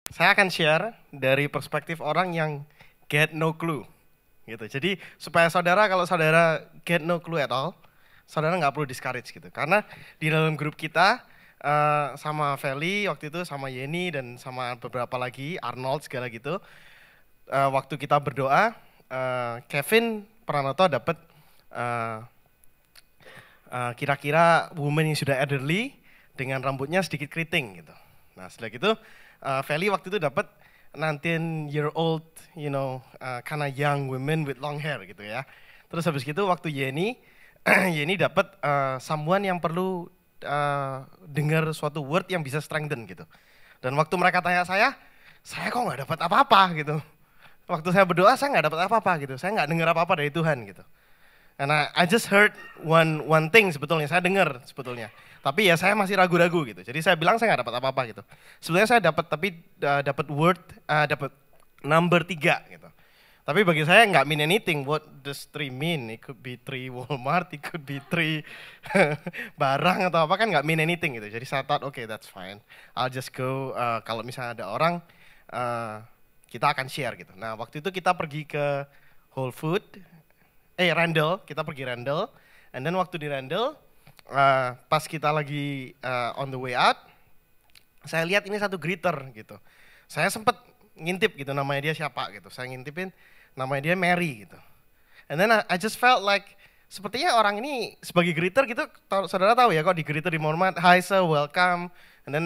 Saya akan share dari perspektif orang yang get no clue gitu. Jadi supaya saudara, kalau saudara get no clue at all, saudara nggak perlu discourage gitu. Karena di dalam grup kita sama Feli waktu itu, sama Yeni dan sama beberapa lagi, Arnold segala gitu. Waktu kita berdoa, Kevin Pranoto dapat kira-kira woman yang sudah elderly dengan rambutnya sedikit keriting gitu. Nah setelah gitu, Feli waktu itu dapat 19-year-old, kinda young women with long hair gitu ya. Terus habis gitu waktu Yeni, Yeni dapat someone yang perlu dengar suatu word yang bisa strengthen gitu. Dan waktu mereka tanya saya kok nggak dapat apa-apa gitu. Waktu saya berdoa saya nggak dapat apa-apa gitu. Saya nggak dengar apa-apa dari Tuhan gitu. Karena I just heard one thing sebetulnya, saya dengar sebetulnya. Tapi ya saya masih ragu-ragu gitu. Jadi saya bilang saya nggak dapat apa-apa gitu. Sebenarnya saya dapat, tapi dapat word, dapat number 3 gitu. Tapi bagi saya nggak mean anything. What does 3 mean? It could be 3 Walmart, it could be 3 barang atau apa, kan nggak mean anything gitu. Jadi saya thought, okay, that's fine. I'll just go, kalau misalnya ada orang, kita akan share gitu. Nah waktu itu kita pergi ke Whole Food, Randall, kita pergi Randall, and then waktu di Randall, pas kita lagi on the way out, saya lihat ini satu greeter gitu. Saya sempet ngintip gitu namanya dia siapa gitu, saya ngintipin namanya dia Mary gitu. And then I just felt like, sepertinya orang ini sebagai greeter gitu, saudara tahu ya kok di greeter di Mormon, hi sir, welcome, and then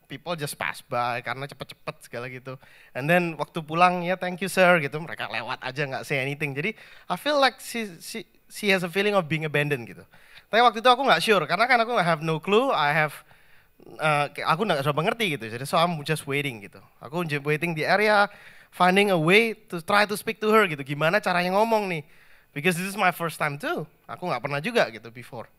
people just pass by karena cepet-cepet segala gitu. And then waktu pulang ya thank you sir gitu, mereka lewat aja nggak say anything. Jadi I feel like she has a feeling of being abandoned gitu. Tapi waktu itu aku nggak sure karena kan aku nggak have no clue, aku nggak coba ngerti gitu. Jadi so I'm just waiting gitu. Aku just waiting di area, finding a way to try to speak to her gitu. Gimana caranya ngomong nih? Because this is my first time too. Aku nggak pernah juga gitu before.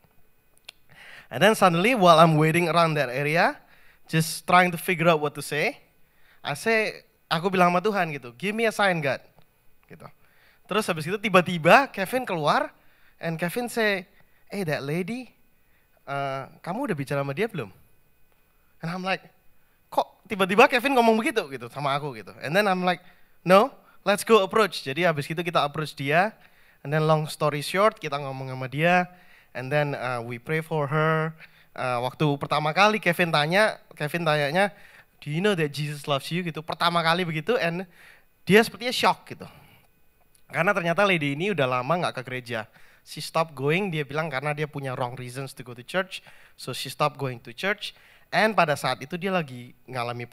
And then suddenly while I'm waiting around that area, just trying to figure out what to say, aku bilang sama Tuhan gitu, give me a sign God, gitu. Terus habis itu tiba-tiba Kevin keluar, and Kevin say, hey that lady, kamu udah bicara sama dia belum? And I'm like, kok tiba-tiba Kevin ngomong begitu gitu sama aku gitu. And then I'm like, no, let's go approach. Jadi habis itu kita approach dia, and then long story short kita ngomong sama dia, and then we pray for her. Waktu pertama kali Kevin tanyanya, do you know that Jesus loves you gitu, pertama kali begitu, and dia sepertinya shock gitu. Karena ternyata lady ini udah lama nggak ke gereja. She stopped going, dia bilang karena dia punya wrong reasons to go to church, so she stopped going to church. And pada saat itu dia lagi ngalami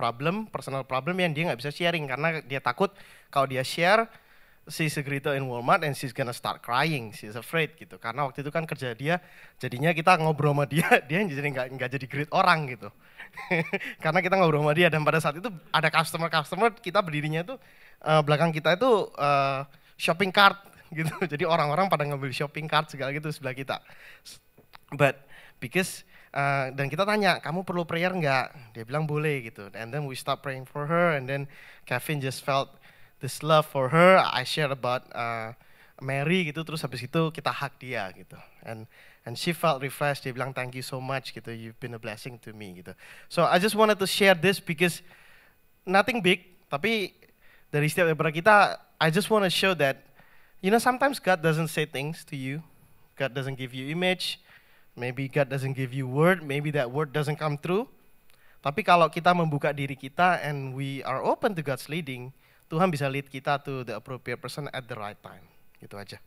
personal problem yang dia nggak bisa sharing karena dia takut kalau dia share, she's a greeter in Walmart and she's gonna start crying, she's afraid gitu. Karena waktu itu kan kerja dia, jadinya kita ngobrol sama dia, dia jadi nggak jadi greet orang gitu. Karena kita ngobrol sama dia, dan pada saat itu ada customer, kita berdirinya tuh belakang kita itu shopping cart gitu. Jadi orang-orang pada ngambil shopping cart segala gitu sebelah kita. But because dan kita tanya, kamu perlu prayer nggak? Dia bilang boleh gitu. And then we start praying for her, and then Kevin just felt this love for her. I shared about Mary gitu, terus habis itu kita hug dia gitu. And she felt refreshed. Dia bilang thank you so much gitu. You've been a blessing to me gitu. So I just wanted to share this because nothing big, tapi dari setiap daripada kita, I just want to show that sometimes God doesn't say things to you. God doesn't give you image. Maybe God doesn't give you word, maybe that word doesn't come through. Tapi kalau kita membuka diri kita and we are open to God's leading, Tuhan bisa lead kita to the appropriate person at the right time. Gitu aja.